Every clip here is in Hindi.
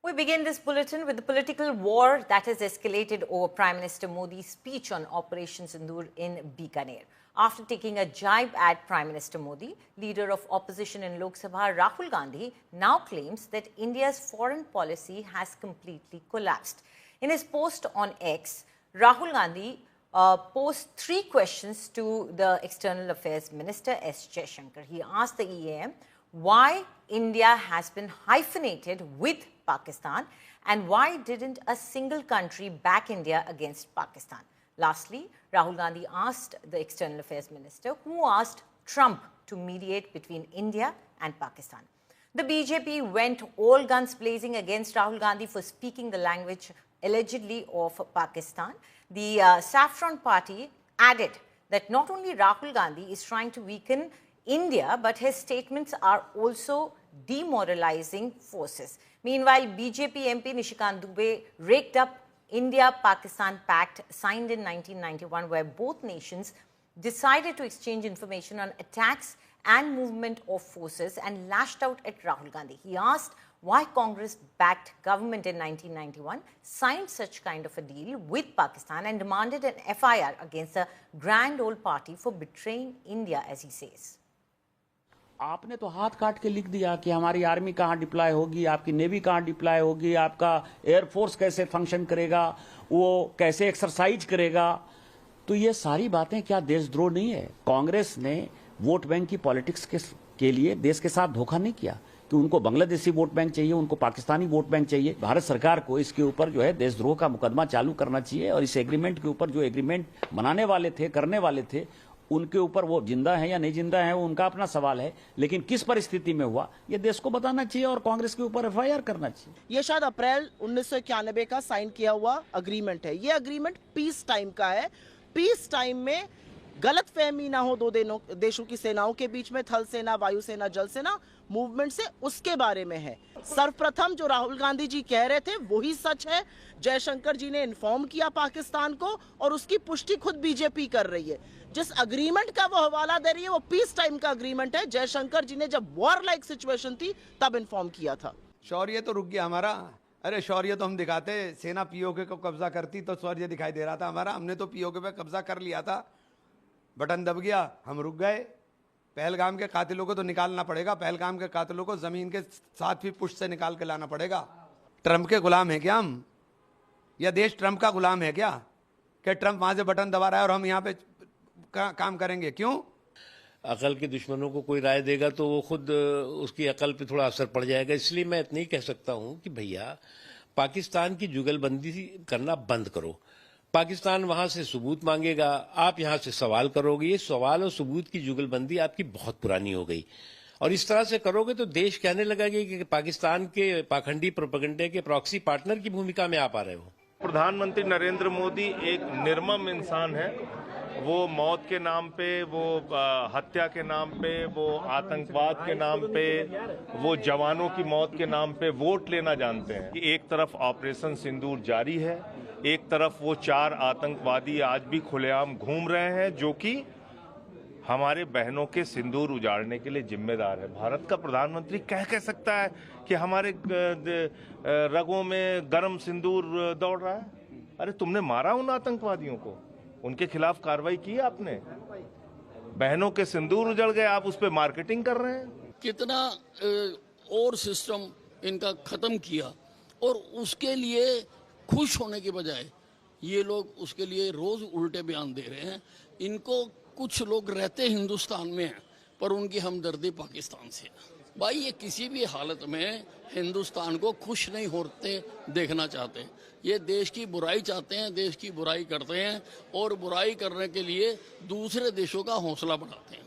We begin this bulletin with the political war that has escalated over Prime Minister Modi's speech on Operation Sindoor in Bikaner. After taking a jibe at Prime Minister Modi, leader of opposition in Lok Sabha Rahul Gandhi now claims that India's foreign policy has completely collapsed. In his post on X, Rahul Gandhi posed three questions to the External Affairs Minister S. Jaishankar. He asked the EAM why India has been hyphenated with Pakistan and why didn't a single country back India against Pakistan. Lastly, Rahul Gandhi asked the External Affairs Minister who asked Trump to mediate between India and Pakistan. The BJP went all guns blazing against Rahul Gandhi for speaking the language allegedly of Pakistan. The Saffron Party added that not only Rahul Gandhi is trying to weaken India, but his statements are also demoralizing forces. Meanwhile, BJP MP Nishikant Dubey raked up India-Pakistan Pact signed in 1991, where both nations decided to exchange information on attacks and movement of forces, and lashed out at Rahul Gandhi. He asked why Congress-backed government in 1991 signed such kind of a deal with Pakistan and demanded an FIR against the grand old party for betraying India, as he says. आपने तो हाथ काट के लिख दिया कि हमारी आर्मी कहाँ डिप्लॉय होगी, आपकी नेवी कहाँ डिप्लॉय होगी, आपका एयरफोर्स कैसे फंक्शन करेगा, वो कैसे एक्सरसाइज करेगा। तो ये सारी बातें क्या देशद्रोह नहीं है? कांग्रेस ने वोट बैंक की पॉलिटिक्स के लिए देश के साथ धोखा नहीं किया कि उनको बांग्लादेशी वोट बैंक चाहिए, उनको पाकिस्तानी वोट बैंक चाहिए। भारत सरकार को इसके ऊपर जो है देशद्रोह का मुकदमा चालू करना चाहिए और इस एग्रीमेंट के ऊपर जो एग्रीमेंट बनाने वाले थे, करने वाले थे, उनके ऊपर वो जिंदा है या नहीं जिंदा है वो उनका अपना सवाल है, लेकिन किस परिस्थिति में हुआ ये देश को बताना चाहिए और कांग्रेस के ऊपर FIR करना चाहिए। ये शायद अप्रैल 1991 का साइन किया हुआ अग्रीमेंट है। ये अग्रीमेंट पीस टाइम का है। पीस टाइम में गलत फहमी ना हो दो देशों की सेनाओं के बीच में, थल सेना, वायुसेना, जल सेना मूवमेंट से, उसके बारे में है। सर्वप्रथम जो राहुल गांधी जी कह रहे थे वही सच है। जयशंकर जी ने इन्फॉर्म किया पाकिस्तान को और उसकी पुष्टि खुद बीजेपी कर रही है। जिस अग्रीमेंट का वो हवाला दे रही है वो पीस टाइम का अग्रीमेंट है। जयशंकर जी ने जब वॉर लाइक सिचुएशन थी तब इन्फॉर्म किया था। शौर्य तो रुक गया हमारा। अरे शौर्य तो हम दिखाते, सेना पीओके को कब्जा करती तो शौर्य दिखाई दे रहा था हमारा। हमने तो पीओके पे कब्जा कर लिया था, बटन दब गया, हम रुक गए। पहलगाम के कातिलों को तो निकालना पड़ेगा। पहलगाम के कातिलों को जमीन के 7 फीट पुष्ट से निकाल के लाना पड़ेगा। ट्रंप के गुलाम है क्या हम? या देश ट्रंप का गुलाम है क्या कि ट्रंप वहां से बटन दबा रहा है और हम यहाँ पे काम करेंगे? क्यों? अकल के दुश्मनों को कोई राय देगा तो वो खुद उसकी अकल पे थोड़ा असर पड़ जाएगा। इसलिए मैं इतना ही कह सकता हूं कि भैया पाकिस्तान की जुगलबंदी करना बंद करो। पाकिस्तान वहां से सबूत मांगेगा, आप यहां से सवाल करोगे। ये सवाल और सबूत की जुगलबंदी आपकी बहुत पुरानी हो गई और इस तरह से करोगे तो देश कहने लगेगा कि पाकिस्तान के पाखंडी प्रोपेगेंडे के प्रॉक्सी पार्टनर की भूमिका में आप आ रहे हो। प्रधानमंत्री नरेंद्र मोदी एक निर्मम इंसान है। वो मौत के नाम पे, वो हत्या के नाम पे, वो आतंकवाद के नाम पे, वो जवानों की मौत के नाम पे वोट लेना जानते हैं। एक तरफ ऑपरेशन सिंदूर जारी है, एक तरफ वो 4 आतंकवादी आज भी खुलेआम घूम रहे हैं जो कि हमारे बहनों के सिंदूर उजाड़ने के लिए जिम्मेदार है। भारत का प्रधानमंत्री कह सकता है कि हमारे रगों में गर्म सिंदूर दौड़ रहा है? अरे तुमने मारा उन आतंकवादियों को, उनके खिलाफ कार्रवाई की आपने। बहनों के सिंदूर उजड़ गए, आप उस पर मार्केटिंग कर रहे हैं। कितना और सिस्टम इनका खत्म किया और उसके लिए खुश होने के बजाय ये लोग उसके लिए रोज उल्टे बयान दे रहे हैं। इनको कुछ लोग रहते हिंदुस्तान में हैं पर उनकी हमदर्दी पाकिस्तान से। भाई ये किसी भी हालत में हिंदुस्तान को खुश नहीं होते देखना चाहते। ये देश की बुराई चाहते हैं, देश की बुराई करते हैं और बुराई करने के लिए दूसरे देशों का हौसला बढ़ाते हैं।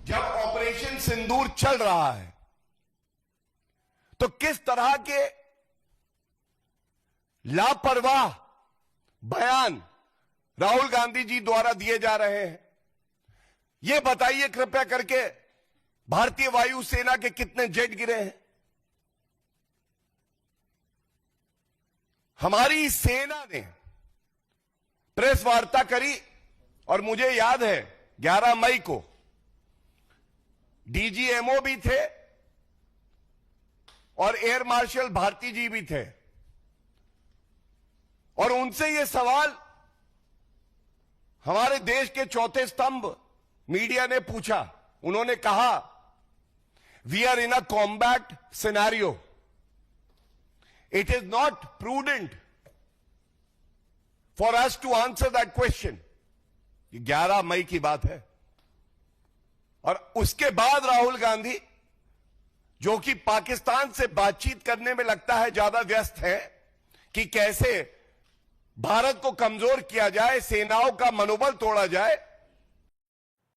जब ऑपरेशन सिंदूर चल रहा है तो किस तरह के लापरवाह बयान राहुल गांधी जी द्वारा दिए जा रहे हैं, यह बताइए कृपया करके। भारतीय वायुसेना के कितने जेट गिरे हैं? हमारी सेना ने प्रेस वार्ता करी और मुझे याद है 11 मई को DGMO भी थे, और एयर मार्शल भारती जी भी थे, और उनसे ये सवाल हमारे देश के चौथे स्तंभ मीडिया ने पूछा। उन्होंने कहा, we are in a combat scenario, it is not prudent for us to answer that question. 11 मई की बात है। और उसके बाद राहुल गांधी, जो कि पाकिस्तान से बातचीत करने में लगता है ज्यादा व्यस्त है कि कैसे भारत को कमजोर किया जाए, सेनाओं का मनोबल तोड़ा जाए,